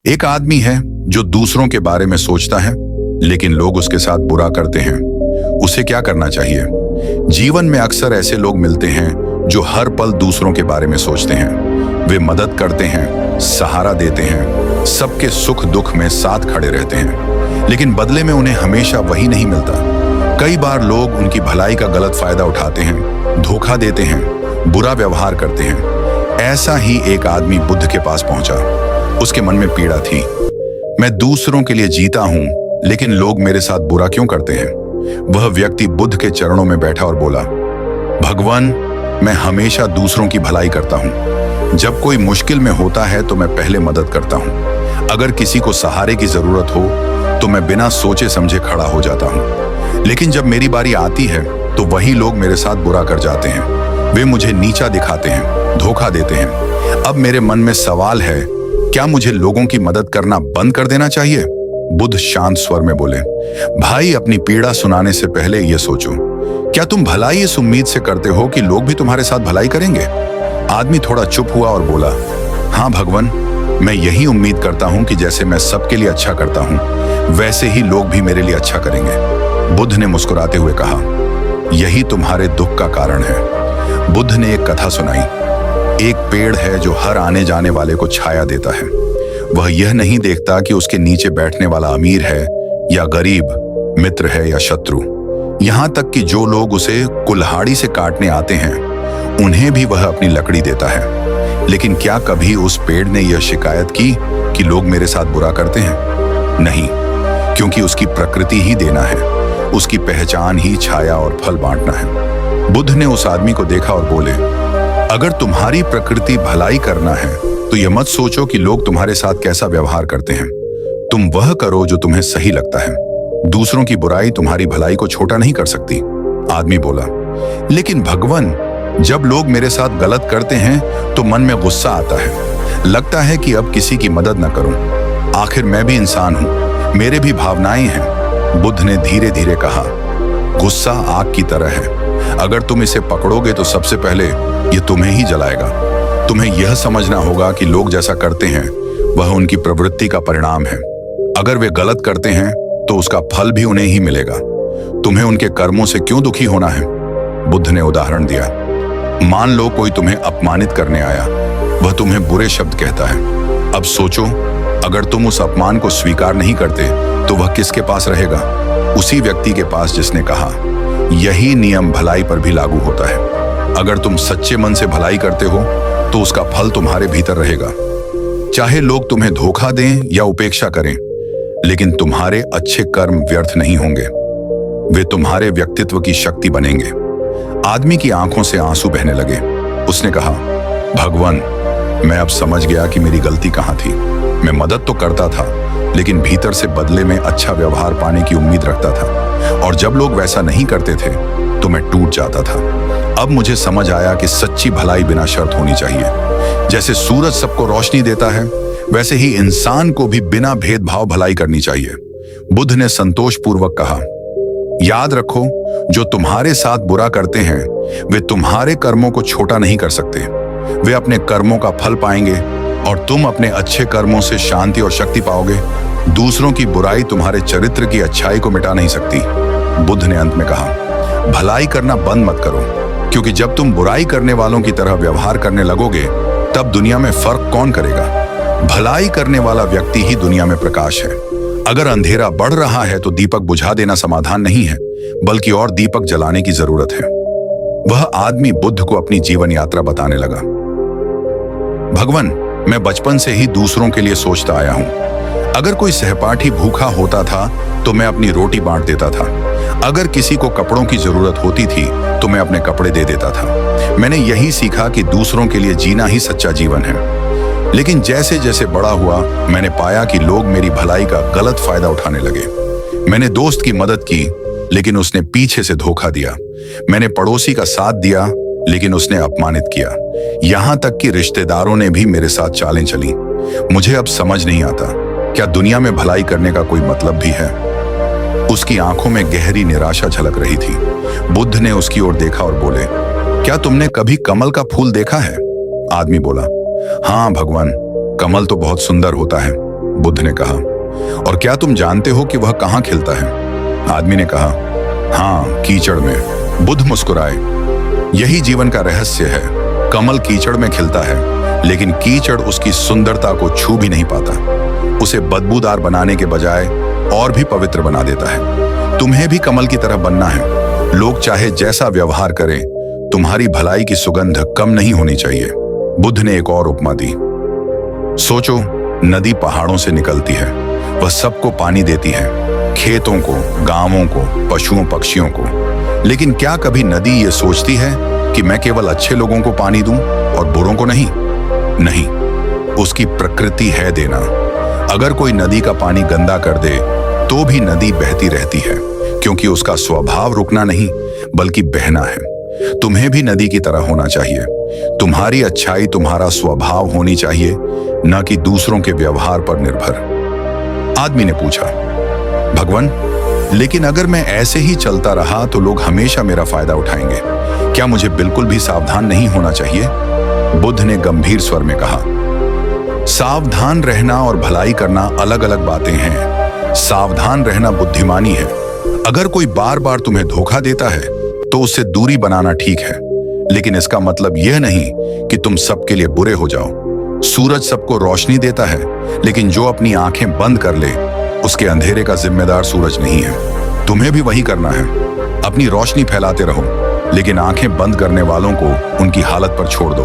एक आदमी है जो दूसरों के बारे में सोचता है, लेकिन लोग उसके साथ बुरा करते हैं। उसे क्या करना चाहिए? जीवन में अक्सर ऐसे लोग मिलते हैं जो हर पल दूसरों के बारे में सोचते हैं। वे मदद करते हैं, सहारा देते हैं, सबके सुख दुख में साथ खड़े रहते हैं, लेकिन बदले में उन्हें हमेशा वही नहीं मिलता। कई बार लोग उनकी भलाई का गलत फायदा उठाते हैं, धोखा देते हैं, बुरा व्यवहार करते हैं। ऐसा ही एक आदमी बुद्ध के पास पहुंचा। उसके मन में पीड़ा थी। मैं दूसरों के लिए जीता हूं, लेकिन लोग मेरे साथ बुरा क्यों करते हैं? वह व्यक्ति बुद्ध के चरणों में बैठा और बोला, भगवान, मैं हमेशा दूसरों की भलाई करता हूं। जब कोई मुश्किल में होता है तो मैं पहले मदद करता हूं। अगर किसी को सहारे की जरूरत हो तो मैं बिना सोचे समझे खड़ा हो जाता हूं। लेकिन जब मेरी बारी आती है तो वही लोग मेरे साथ बुरा कर जाते हैं। वे मुझे नीचा दिखाते हैं, धोखा देते हैं। अब मेरे मन में सवाल है, क्या मुझे लोगों की मदद करना बंद कर देना चाहिए? बुद्ध शांत स्वर में बोले, भाई, अपनी पीड़ा सुनाने से पहले यह सोचो, क्या तुम भलाई इस उम्मीद से करते हो कि लोग भी तुम्हारे साथ भलाई करेंगे? आदमी थोड़ा चुप हुआ और बोला, हाँ भगवान, मैं यही उम्मीद करता हूं कि जैसे मैं सबके लिए अच्छा करता हूं, वैसे ही लोग भी मेरे लिए अच्छा करेंगे। बुद्ध ने मुस्कुराते हुए कहा, यही तुम्हारे दुख का कारण है। बुद्ध ने एक कथा सुनाई। एक पेड़ है जो हर आने जाने वाले को छाया देता है। वह यह नहीं देखता कि उसके नीचे बैठने वाला अमीर है या गरीब, मित्र है या शत्रु। यहां तक कि जो लोग उसे कुल्हाड़ी से काटने आते हैं, उन्हें भी वह अपनी लकड़ी देता है। लेकिन क्या कभी उस पेड़ ने यह शिकायत की कि लोग मेरे साथ बुरा करते हैं? नहीं, क्योंकि उसकी प्रकृति ही देना है। उसकी पहचान ही छाया और फल बांटना है। बुद्ध ने उस आदमी को देखा और बोले, अगर तुम्हारी प्रकृति भलाई करना है तो यह मत सोचो कि लोग तुम्हारे साथ कैसा व्यवहार करते हैं। तुम वह करो जो तुम्हें सही लगता है। दूसरों की बुराई तुम्हारी भलाई को छोटा नहीं कर सकती। आदमी बोला, लेकिन भगवान, जब लोग मेरे साथ गलत करते हैं तो मन में गुस्सा आता है। लगता है कि अब किसी की मदद न करूं। आखिर मैं भी इंसान हूं, मेरे भी भावनाएं हैं। बुद्ध ने धीरे धीरे कहा, गुस्सा आग की तरह है। अगर तुम इसे पकड़ोगे तो सबसे पहले ये तुम्हें ही जलाएगा। तुम्हें यह समझना होगा कि लोग जैसा करते हैं वह उनकी प्रवृत्ति का परिणाम है। अगर वे गलत करते हैं तो उसका फल भी उन्हें ही मिलेगा। तुम्हें उनके कर्मों से क्यों दुखी होना है? बुद्ध ने उदाहरण दिया, मान लो कोई तुम्हें अपमानित करने आया। वह तुम्हें बुरे शब्द कहता है। अब सोचो, अगर तुम उस अपमान को स्वीकार नहीं करते तो वह किसके पास रहेगा? उसी व्यक्ति के पास जिसने कहा। यही नियम भलाई पर भी लागू होता है। अगर तुम सच्चे मन से भलाई करते हो तो उसका फल तुम्हारे भीतर रहेगा। चाहे लोग तुम्हें धोखा दें या उपेक्षा करें, लेकिन तुम्हारे अच्छे कर्म व्यर्थ नहीं होंगे। वे तुम्हारे व्यक्तित्व की शक्ति बनेंगे। आदमी की आंखों से आंसू बहने लगे। उसने कहा, भगवान, मैं अब समझ गया कि मेरी गलती कहाँ थी। मैं मदद तो करता था, लेकिन भीतर से बदले में अच्छा व्यवहार पाने की उम्मीद रखता था, और जब लोग वैसा नहीं करते थे तो मैं टूट जाता था। अब मुझे समझ आया कि सच्ची भलाई बिना शर्त होनी चाहिए। जैसे सूरज सबको रोशनी देता है, वैसे ही इंसान को भी बिना भेदभाव भलाई करनी चाहिए। बुद्ध ने संतोषपूर्वक कहा, याद रखो, जो तुम्हारे साथ बुरा करते हैं वे तुम्हारे कर्मों को छोटा नहीं कर सकते। वे अपने कर्मों का फल पाएंगे और तुम अपने अच्छे कर्मों से शांति और शक्ति पाओगे। दूसरों की बुराई तुम्हारे चरित्र की अच्छाई को मिटा नहीं सकती। बुद्ध ने अंत में कहा, भलाई करना बंद मत करो, क्योंकि जब तुम बुराई करने वालों की तरह व्यवहार करने लगोगे तब दुनिया में फर्क कौन करेगा? भलाई करने वाला व्यक्ति ही दुनिया में प्रकाश है। अगर अंधेरा बढ़ रहा है तो दीपक बुझा देना समाधान नहीं है, बल्कि और दीपक जलाने की जरूरत है। वह आदमी बुद्ध को अपनी जीवन यात्रा बताने लगा। भगवान, मैं बचपन से ही दूसरों के लिए सोचता आया हूं। अगर कोई सहपाठी भूखा होता था तो मैं अपनी रोटी बांट देता था। अगर किसी को कपड़ों की जरूरत होती थी तो मैं अपने कपड़े दे देता था। मैंने यही सीखा कि दूसरों के लिए जीना ही सच्चा जीवन है। लेकिन जैसे जैसे बड़ा हुआ, मैंने पाया कि लोग मेरी भलाई का गलत फायदा उठाने लगे। मैंने दोस्त की मदद की, लेकिन उसने पीछे से धोखा दिया। मैंने पड़ोसी का साथ दिया, लेकिन उसने अपमानित किया। यहां तक कि रिश्तेदारों ने भी मेरे साथ चालें चली। मुझे अब समझ नहीं आता, क्या दुनिया में भलाई करने का कोई मतलब भी है? उसकी आंखों में गहरी निराशा झलक रही थी। बुद्ध ने उसकी ओर देखा और बोले, क्या तुमने कभी कमल का फूल देखा है? आदमी बोला, हाँ भगवान, कमल तो बहुत सुंदर होता है। बुद्ध ने कहा। और क्या तुम जानते हो कि वह कहाँ खिलता है? आदमी ने कहा, हाँ, कीचड़ में। बुद्ध मुस्कुराए। यही जीवन का रहस्य है। कमल कीचड़ में खिलता है, लेकिन कीचड़ उसकी सुंदरता को छू भी नहीं पाता। उसे बदबूदार बनाने के बजाय और भी पवित्र बना देता है। तुम्हें भी कमल की तरह बनना है। लोग चाहे जैसा व्यवहार करें, तुम्हारी भलाई की सुगंध कम नहीं होनी चाहिए। बुद्ध ने एक और उपमा दी। सोचो, नदी पहाड़ों से निकलती है। वह सबको पानी देती है, खेतों को, गांवों को, पशुओं पक्षियों को। लेकिन क्या कभी नदी ये सोचती है कि मैं केवल अच्छे लोगों को पानी दूं और बुरों को नहीं? नहीं, उसकी प्रकृति है देना। अगर कोई नदी का पानी गंदा कर दे तो भी नदी बहती रहती है, क्योंकि उसका स्वभाव रुकना नहीं बल्कि बहना है। तुम्हें भी नदी की तरह होना चाहिए। तुम्हारी अच्छाई तुम्हारा स्वभाव होनी चाहिए, न कि दूसरों के व्यवहार पर निर्भर। आदमी ने पूछा, भगवान, लेकिन अगर मैं ऐसे ही चलता रहा तो लोग हमेशा मेरा फायदा उठाएंगे। क्या मुझे बिल्कुल भी सावधान नहीं होना चाहिए? बुद्ध ने गंभीर स्वर में कहा, सावधान रहना और भलाई करना अलग अलग बातें हैं। सावधान रहना बुद्धिमानी है। अगर कोई बार बार तुम्हें धोखा देता है तो उससे दूरी बनाना ठीक है, लेकिन इसका मतलब यह नहीं कि तुम सबके लिए बुरे हो जाओ। सूरज सबको रोशनी देता है, लेकिन जो अपनी आंखें बंद कर ले उसके अंधेरे का जिम्मेदार सूरज नहीं है। तुम्हें भी वही करना है। अपनी रोशनी फैलाते रहो, लेकिन आंखें बंद करने वालों को उनकी हालत पर छोड़ दो।